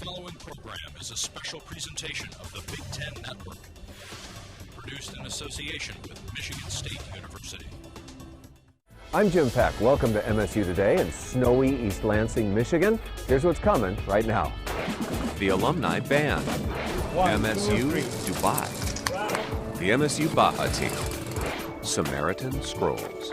following program is a special presentation of the Big Ten Network, produced in association with Michigan State University. I'm Jim Peck. Welcome to MSU Today in snowy East Lansing, Michigan. Here's what's coming right now. The Alumni Band, MSU Dubai, the MSU Baja Team, Samaritan Scrolls.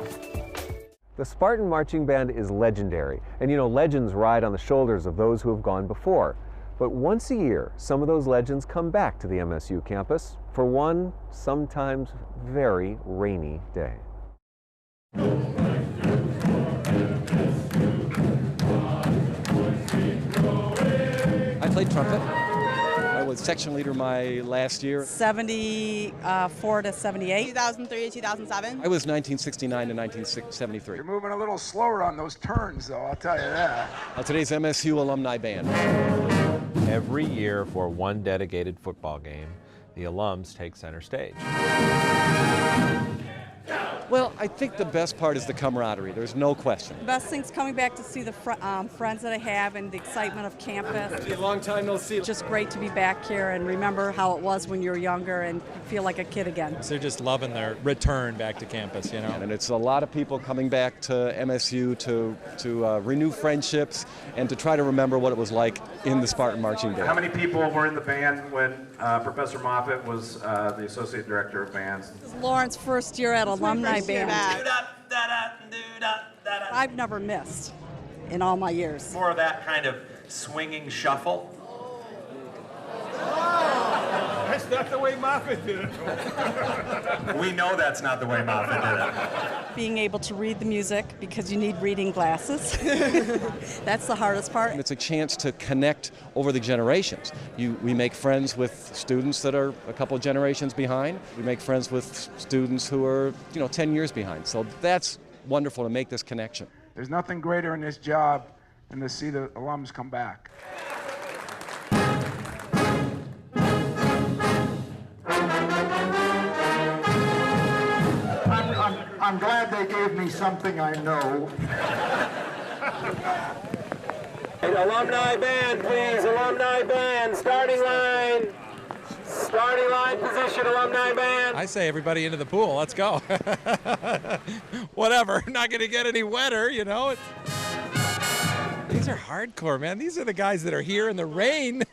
The Spartan Marching Band is legendary, and you know, legends ride on the shoulders of those who have gone before. But once a year, some of those legends come back to the MSU campus for one sometimes very rainy day. I played trumpet. I was section leader my last year. 74 to 78. 2003 to 2007. I was 1969 to 1973. You're moving a little slower on those turns, though, I'll tell you that. Today's MSU Alumni Band. Every year for one dedicated football game, the alums take center stage. Well, I think the best part is the camaraderie. There's no question. The best thing's coming back to see the friends that I have and the excitement of campus. A long time no see. It's just great to be back here and remember how it was when you were younger and feel like a kid again. So they're just loving their return back to campus, you know. And it's a lot of people coming back to MSU to renew friendships and to try to remember what it was like in the Spartan Marching Band. How many people were in the band when Professor Moffitt was the Associate Director of Bands? This is Lauren's first year at Alumni Band. I've never missed in all my years. More of that kind of swinging shuffle. That's not the way Moffitt did it. We know that's not the way Moffitt did it. Being able to read the music because you need reading glasses. That's the hardest part. And it's a chance to connect over the generations. We make friends with students that are a couple of generations behind. We make friends with students who are, 10 years behind. So that's wonderful to make this connection. There's nothing greater in this job than to see the alums come back. I'm glad they gave me something I know. Alumni Band, please. Alumni Band, starting line. Starting line position, Alumni Band. I say everybody into the pool. Let's go. Whatever. Not going to get any wetter, you know. These are hardcore, man. These are the guys that are here in the rain.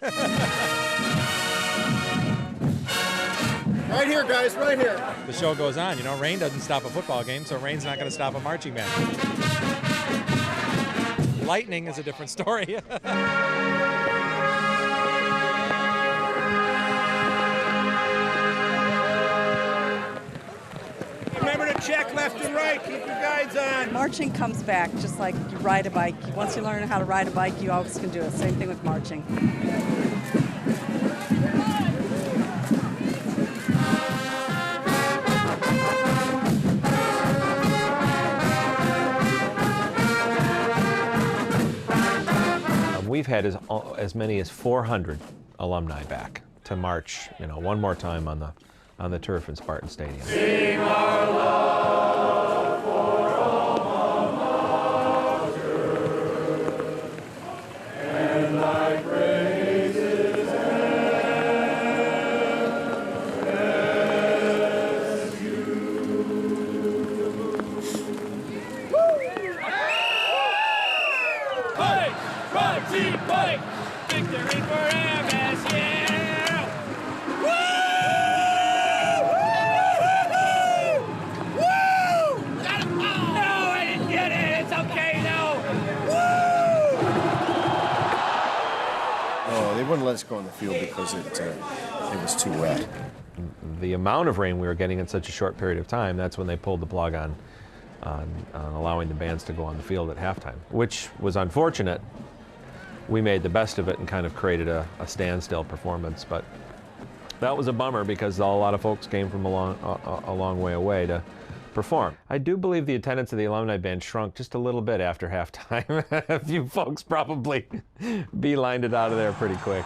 Right here, guys, right here. The show goes on. You know, rain doesn't stop a football game, so rain's not going to stop a marching band. Lightning is a different story. Remember to check left and right. Keep your guides on. Marching comes back just like you ride a bike. Once you learn how to ride a bike, you always can do it. Same thing with marching. We've had as many as 400 alumni back to march, one more time on the turf in Spartan Stadium. Sing our love for alma mater, and thy praises Fight! Victory for MSU! Woo! Woo! Got it! No, I didn't get it! It's okay now! Woo! Oh, they wouldn't let us go on the field because it was too wet. The amount of rain we were getting in such a short period of time, that's when they pulled the plug on allowing the bands to go on the field at halftime, which was unfortunate. We made the best of it and kind of created a standstill performance, but that was a bummer because a lot of folks came from a long way away to perform. I do believe the attendance of the Alumni Band shrunk just a little bit after halftime. A few folks probably beelined it out of there pretty quick.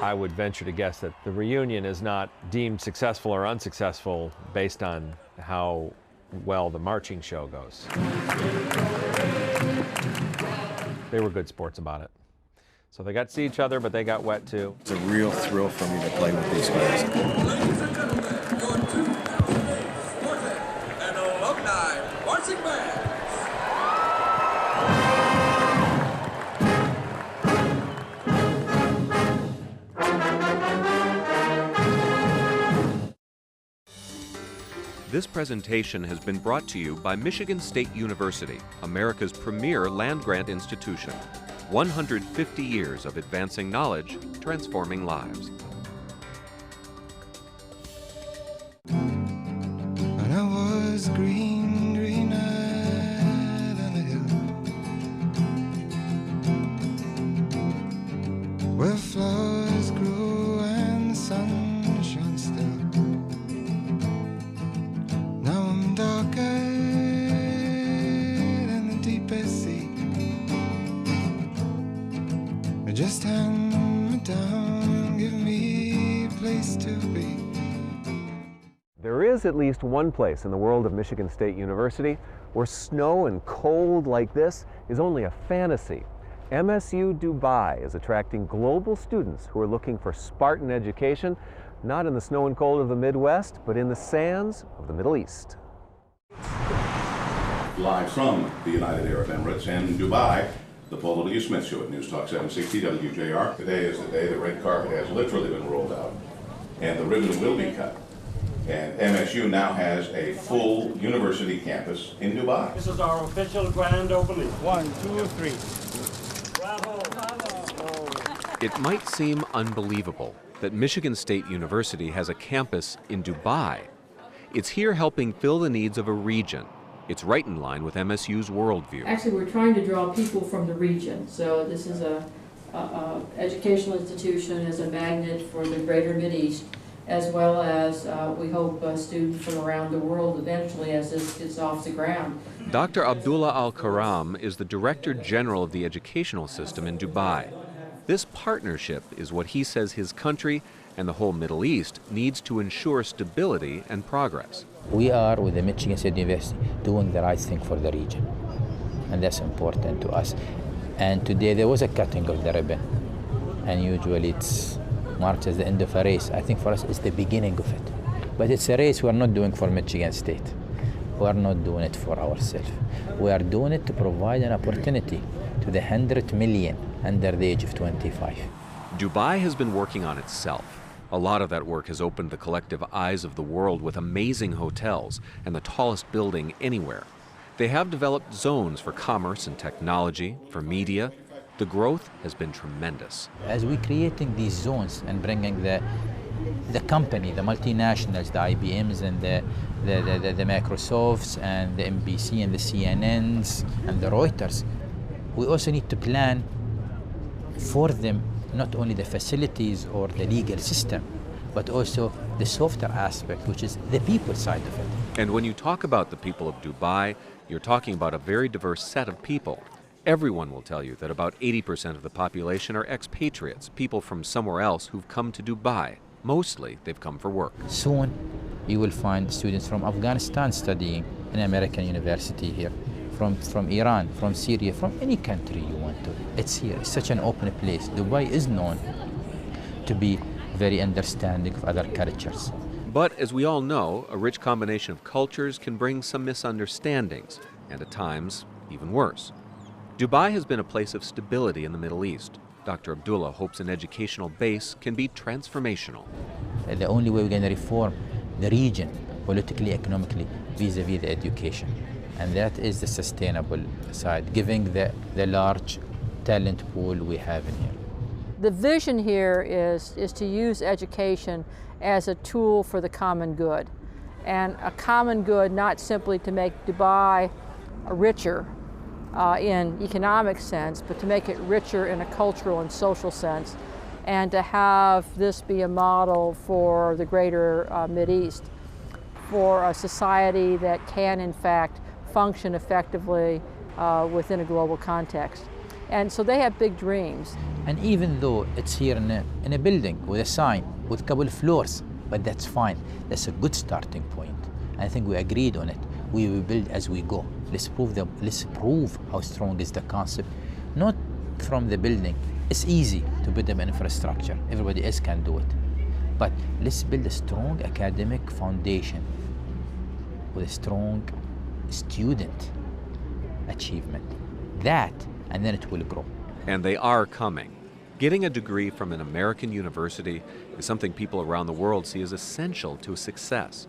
I would venture to guess that the reunion is not deemed successful or unsuccessful based on how well the marching show goes. They were good sports about it. So they got to see each other, but they got wet too. It's a real thrill for me to play with these guys. Ladies and gentlemen, you're tuned to an alumni marching band. This presentation has been brought to you by Michigan State University, America's premier land-grant institution. 150 years of advancing knowledge, transforming lives. When I was greener than the hill, where flowers grew and the sun shone still. Now I'm darker than the deepest sea. Just hand me down, give me a place to be. There is at least one place in the world of Michigan State University where snow and cold like this is only a fantasy. MSU Dubai is attracting global students who are looking for Spartan education, not in the snow and cold of the Midwest, but in the sands of the Middle East. Live from the United Arab Emirates and Dubai, the Paul W. Smith Show at News Talk 760 WJR. Today is the day the red carpet has literally been rolled out and the ribbon will be cut. And MSU now has a full university campus in Dubai. This is our official grand opening. 1, 2, 3. Bravo! It might seem unbelievable that Michigan State University has a campus in Dubai. It's here helping fill the needs of a region. It's right in line with MSU's worldview. Actually, we're trying to draw people from the region. So this is a educational institution as a magnet for the greater Mideast, as well as we hope students from around the world eventually as this gets off the ground. Dr. Abdullah Al-Karam is the Director General of the educational system in Dubai. This partnership is what he says his country and the whole Middle East needs to ensure stability and progress. We are, with the Michigan State University, doing the right thing for the region, and that's important to us. And today there was a cutting of the ribbon, and usually it's marked as the end of a race. I think for us it's the beginning of it. But it's a race we are not doing for Michigan State. We are not doing it for ourselves. We are doing it to provide an opportunity to the 100 million under the age of 25. Dubai has been working on itself. A lot of that work has opened the collective eyes of the world with amazing hotels and the tallest building anywhere. They have developed zones for commerce and technology, for media. The growth has been tremendous. As we're creating these zones and bringing the company, the multinationals, the IBMs and the Microsofts and the NBC and the CNNs and the Reuters, we also need to plan for them not only the facilities or the legal system, but also the softer aspect, which is the people side of it. And when you talk about the people of Dubai, you're talking about a very diverse set of people. Everyone will tell you that about 80% of the population are expatriates, people from somewhere else who've come to Dubai. Mostly, they've come for work. Soon, you will find students from Afghanistan studying in American university here, from Iran, from Syria, from any country you want to. It's here. It's such an open place. Dubai is known to be very understanding of other cultures. But as we all know, a rich combination of cultures can bring some misunderstandings, and at times, even worse. Dubai has been a place of stability in the Middle East. Dr. Abdullah hopes an educational base can be transformational. The only way we're going to reform the region, politically, economically, vis-a-vis the education. And that is the sustainable side, giving the large talent pool we have in here. The vision here is to use education as a tool for the common good. And a common good not simply to make Dubai richer in economic sense, but to make it richer in a cultural and social sense, and to have this be a model for the greater Mideast, for a society that can in fact function effectively within a global context. And so they have big dreams. And even though it's here in a building with a sign, with a couple of floors, but that's fine. That's a good starting point. I think we agreed on it. We will build as we go. Let's prove how strong is the concept, not from the building It's easy to build an infrastructure. Everybody else can do it. But let's build a strong academic foundation with a strong student achievement. That, and then it will grow. And they are coming. Getting a degree from an American university is something people around the world see as essential to success.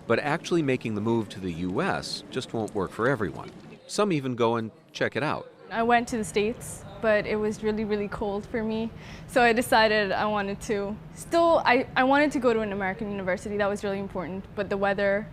But actually making the move to the U.S. just won't work for everyone. Some even go and check it out. I went to the States, but it was really, really cold for me. So I decided I wanted to, I wanted to go to an American university. That was really important, but the weather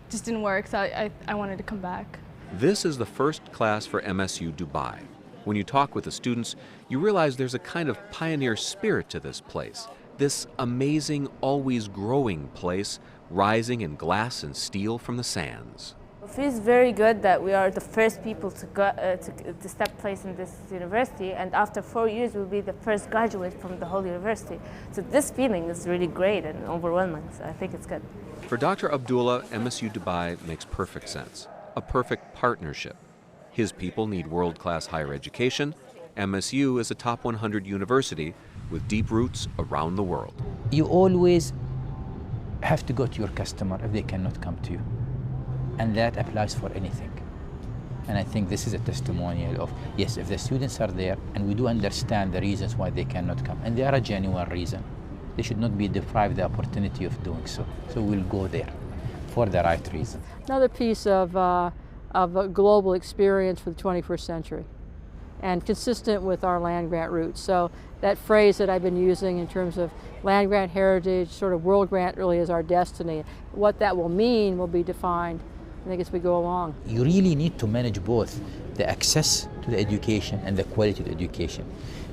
just didn't work, so I wanted to come back. This is the first class for MSU Dubai. When you talk with the students, you realize there's a kind of pioneer spirit to this place. This amazing, always growing place, rising in glass and steel from the sands. It feels very good that we are the first people to go, to step place in this university, and after 4 years we'll be the first graduate from the whole university. So this feeling is really great and overwhelming, so I think it's good. For Dr. Abdullah, MSU Dubai makes perfect sense, a perfect partnership. His people need world-class higher education. MSU is a top 100 university with deep roots around the world. You always have to go to your customer if they cannot come to you. And that applies for anything. And I think this is a testimonial of, yes, if the students are there, and we do understand the reasons why they cannot come, and they are a genuine reason, they should not be deprived the opportunity of doing so. So we'll go there for the right reason. Another piece of a global experience for the 21st century, and consistent with our land grant roots. So that phrase that I've been using in terms of land grant heritage, sort of world grant really is our destiny. What that will mean will be defined, I think, as we go along. You really need to manage both the access to the education and the quality of the education.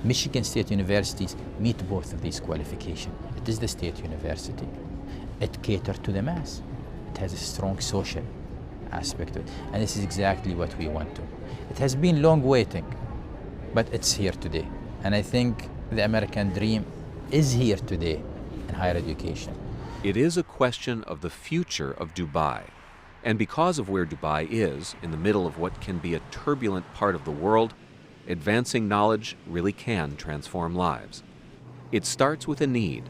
Michigan State Universities meet both of these qualifications. It is the state university. It caters to the mass. It has a strong social aspect to it. And this is exactly what we want to. It has been long waiting, but it's here today. And I think the American dream is here today in higher education. It is a question of the future of Dubai. And because of where Dubai is, in the middle of what can be a turbulent part of the world, advancing knowledge really can transform lives. It starts with a need,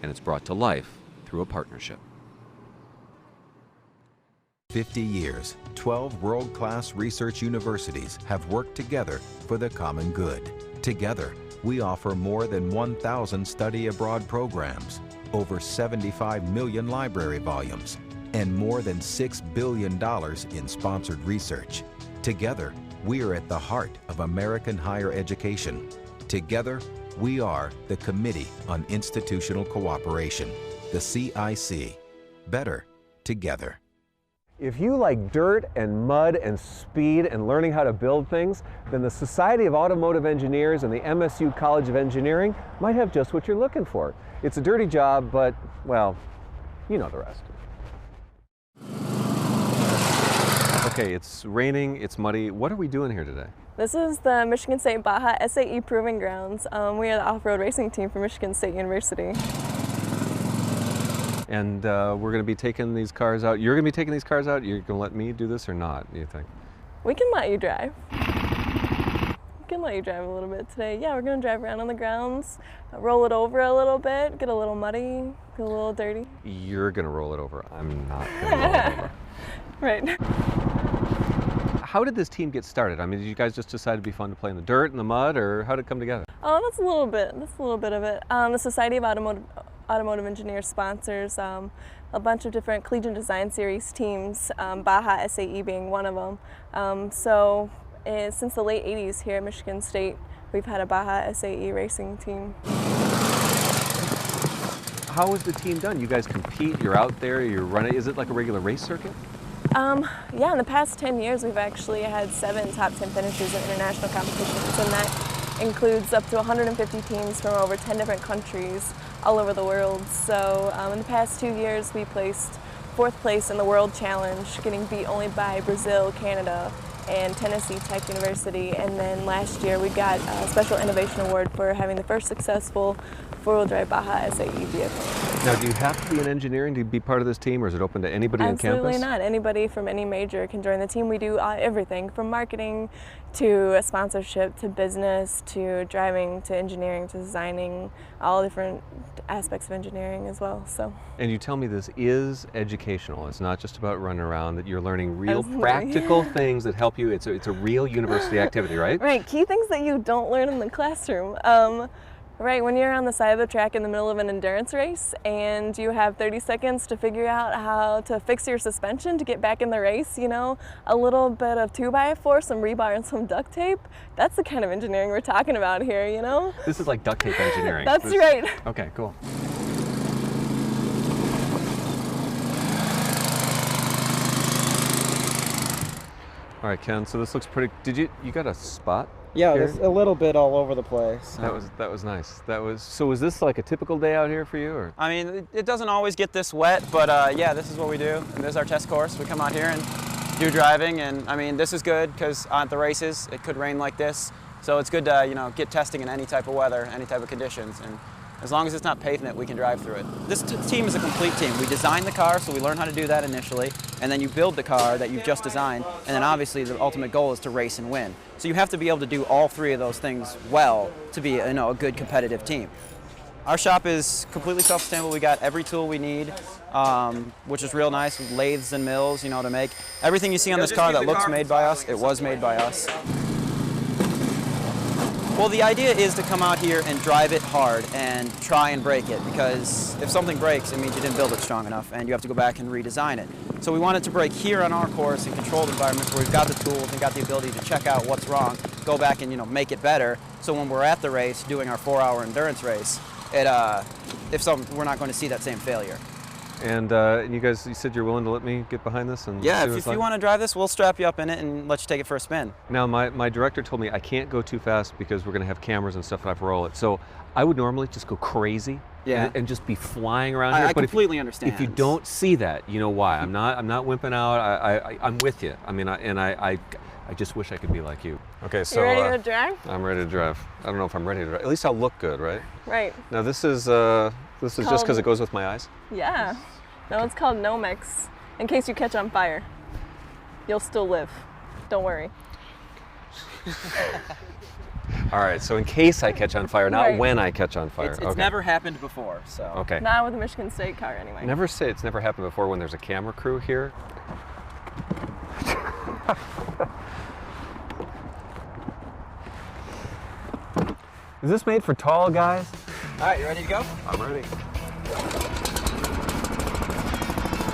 and it's brought to life through a partnership. 50 years, 12 world-class research universities have worked together for the common good. Together, we offer more than 1,000 study abroad programs, over 75 million library volumes, and more than $6 billion in sponsored research. Together, we are at the heart of American higher education. Together, we are the Committee on Institutional Cooperation, the CIC. Better together. If you like dirt and mud and speed and learning how to build things, then the Society of Automotive Engineers and the MSU College of Engineering might have just what you're looking for. It's a dirty job, but, well, you know the rest. Okay, it's raining, it's muddy. What are we doing here today? This is the Michigan State Baja SAE Proving Grounds. We are the off-road racing team for Michigan State University. And we're going to be taking these cars out. You're going to be taking these cars out? You're going to let me do this or not, do you think? We can let you drive. We can let you drive a little bit today. Yeah, we're going to drive around on the grounds, roll it over a little bit, get a little muddy, get a little dirty. You're going to roll it over. I'm not going to roll it over. Right. How did this team get started? I mean, did you guys just decide to be fun to play in the dirt and the mud, or how did it come together? Oh, that's a little bit of it. The Society of Automotive Engineers sponsors a bunch of different collegiate design series teams, Baja SAE being one of them. Since the late 80s here at Michigan State, we've had a Baja SAE racing team. How is the team done? You guys compete, you're out there, you're running. Is it like a regular race circuit? Yeah, in the past 10 years, we've actually had 7 top 10 finishes in international competitions, and that includes up to 150 teams from over 10 different countries all over the world. So in the past 2 years, we placed 4th place in the World Challenge, getting beat only by Brazil, Canada, and Tennessee Tech University. And then last year, we got a Special Innovation Award for having the first successful four-wheel drive Baja SAE vehicle. Now, do you have to be in engineering to be part of this team, or is it open to anybody on campus? Absolutely not. Anybody from any major can join the team. We do everything from marketing to a sponsorship, to business, to driving, to engineering, to designing, all different aspects of engineering as well. So. And you tell me this is educational. It's not just about running around, that you're learning real Absolutely. practical things that help you. It's a real university activity, right? Right, key things that you don't learn in the classroom. Right, when you're on the side of the track in the middle of an endurance race and you have 30 seconds to figure out how to fix your suspension to get back in the race, you know, a little bit of 2x4, some rebar, and some duct tape, that's the kind of engineering we're talking about here, you know? This is like duct tape engineering. That's right. Okay, cool. All right, Ken, so this looks pretty, you got a spot? Yeah, here? there's a little bit all over the place. That was nice. So was this like a typical day out here for you, or? I mean, it doesn't always get this wet, but yeah, this is what we do. And this is our test course. We come out here and do driving, and I mean, this is good because at the races, it could rain like this. So it's good to, you know, get testing in any type of weather, any type of conditions. And as long as it's not pavement, we can drive through it. This team is a complete team. We design the car, so we learn how to do that initially, and then you build the car that you've just designed, and then obviously the ultimate goal is to race and win. So you have to be able to do all three of those things well to be, you know, a good competitive team. Our shop is completely self-sustainable. We got every tool we need, which is real nice, with lathes and mills, you know, to make everything you see on this car that looks made by us, it was made by us. Well, the idea is to come out here and drive it hard and try and break it, because if something breaks, it means you didn't build it strong enough and you have to go back and redesign it. So we want it to break here on our course in controlled environments where we've got the tools and got the ability to check out what's wrong, go back and, you know, make it better. So when we're at the race doing our 4-hour endurance race, we're not going to see that same failure. And you guys, you said you're willing to let me get behind this? And yeah, see what if you want to drive this, we'll strap you up in it and let you take it for a spin. Now, my director told me I can't go too fast because we're going to have cameras and stuff and I have to roll it. So I would normally just go crazy and just be flying around here. I But completely understand. If you don't see that, you know why. I'm not wimping out. I'm with you. I mean, I just wish I could be like you. Okay, so you ready to drive? I'm ready to drive. I don't know if I'm ready to drive. At least I'll look good, right? Right. Now this is just because it goes with my eyes? Yeah. No, it's called Nomex. In case you catch on fire, you'll still live. Don't worry. All right, so in case I catch on fire, not Right. when I catch on fire. It's Okay. never happened before, so. Okay. Not with a Michigan State car, anyway. Never say it's never happened before when there's a camera crew here. Is this made for tall guys? All right, you ready to go? I'm ready.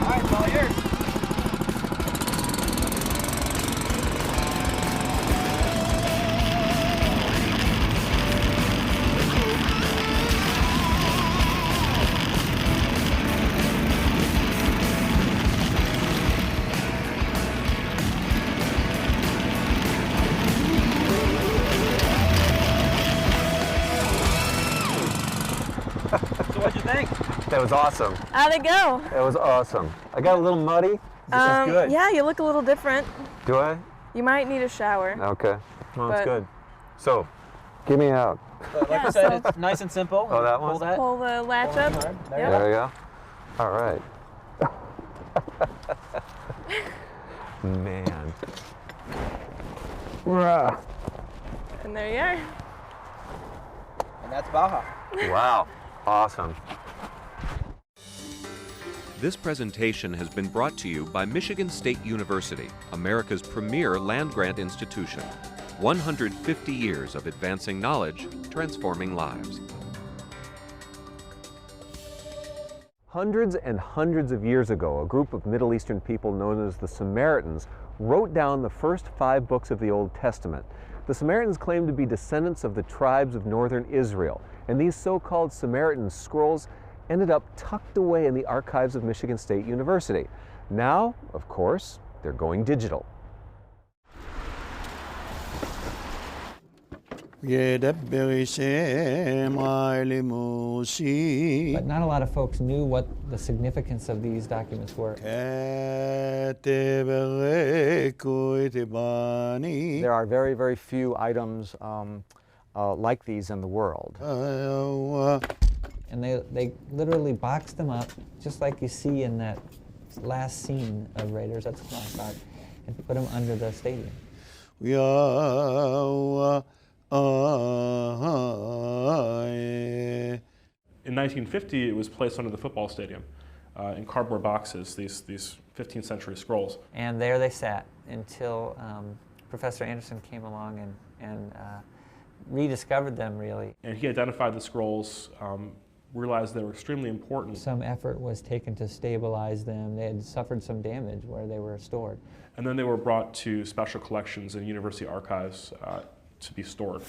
All right, it's all yours. So what'd you think? That was awesome. How'd it go? That was awesome. I got a little muddy. This is good. Yeah, you look a little different. Do I? You might need a shower. Okay. Well, that's But- good. So, get me out. Like I said, it's nice and simple. Oh, that one? Pull that. Pull the latch up. There Yep. There we go. All right. Man. Rah. And there you are. And that's Baja. Wow. Awesome. This presentation has been brought to you by Michigan State University, America's premier land-grant institution. 150 years of advancing knowledge, transforming lives. Hundreds and hundreds of years ago, a group of Middle Eastern people known as the Samaritans wrote down the first 5 books of the Old Testament. The Samaritans claimed to be descendants of the tribes of northern Israel, and these so-called Samaritan Scrolls ended up tucked away in the archives of Michigan State University. Now, of course, they're going digital. But not a lot of folks knew what the significance of these documents were. There are very, very few items like these in the world. And they literally boxed them up, just like you see in that last scene of Raiders, that's Class Art, and put them under the stadium. In 1950, it was placed under the football stadium in cardboard boxes, these 15th century scrolls. And there they sat until Professor Anderson came along and rediscovered them, really. And he identified the scrolls, realized they were extremely important. Some effort was taken to stabilize them. They had suffered some damage where they were stored. And then they were brought to special collections in university archives to be stored.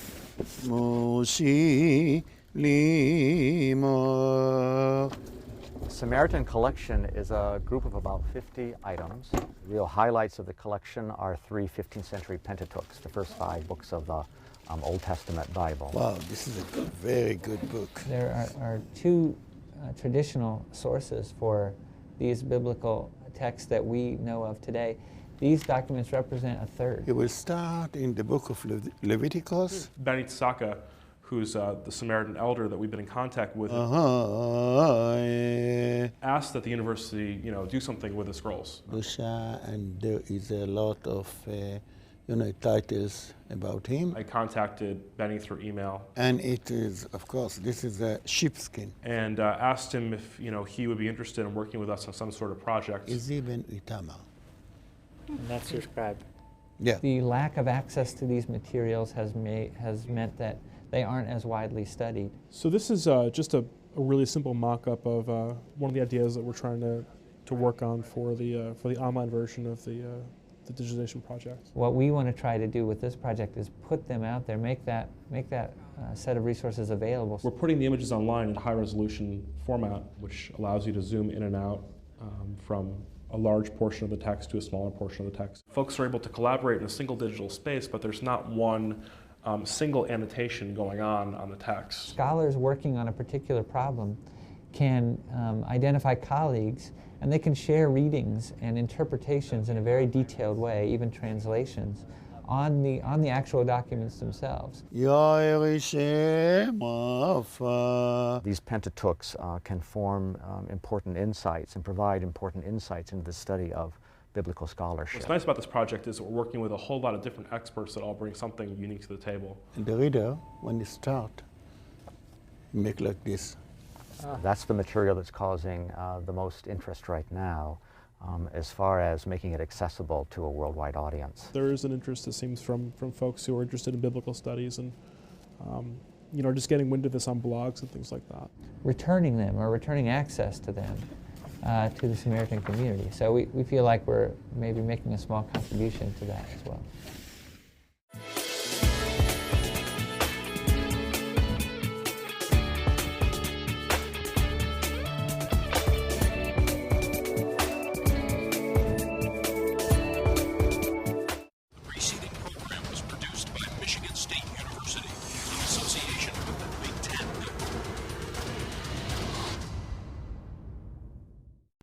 Samaritan Collection is a group of about 50 items. The real highlights of the collection are 3 15th century Pentateuchs, the first 5 books of the Old Testament Bible. Wow, this is a very good book. There are 2 traditional sources for these biblical texts that we know of today. These documents represent a third. It will start in the book of Leviticus. Benny Tsaka, who's the Samaritan elder that we've been in contact with, asked that the university, do something with the scrolls. And there is a lot of titles about him. I contacted Benny through email. And it is, of course, this is a sheepskin. And asked him if, he would be interested in working with us on some sort of project. Is even Itama. And that's your scribe. Yeah. The lack of access to these materials has meant that they aren't as widely studied. So this is just a really simple mock-up of one of the ideas that we're trying to work on for the online version of the digitization project. What we want to try to do with this project is put them out there, make that set of resources available. We're putting the images online in high-resolution format, which allows you to zoom in and out from a large portion of the text to a smaller portion of the text. Folks are able to collaborate in a single digital space, but there's not one single annotation going on the text. Scholars working on a particular problem can identify colleagues, and they can share readings and interpretations in a very detailed way, even translations, on the actual documents themselves. These Pentateuchs can form important insights and provide important insights into the study of biblical scholarship. What's nice about this project is that we're working with a whole lot of different experts that all bring something unique to the table. And the reader, when you start, make like this. That's the material that's causing the most interest right now as far as making it accessible to a worldwide audience. There is an interest, it seems, from folks who are interested in biblical studies and just getting wind of this on blogs and things like that. Returning them or returning access to them to the Samaritan community. So we feel like we're maybe making a small contribution to that as well.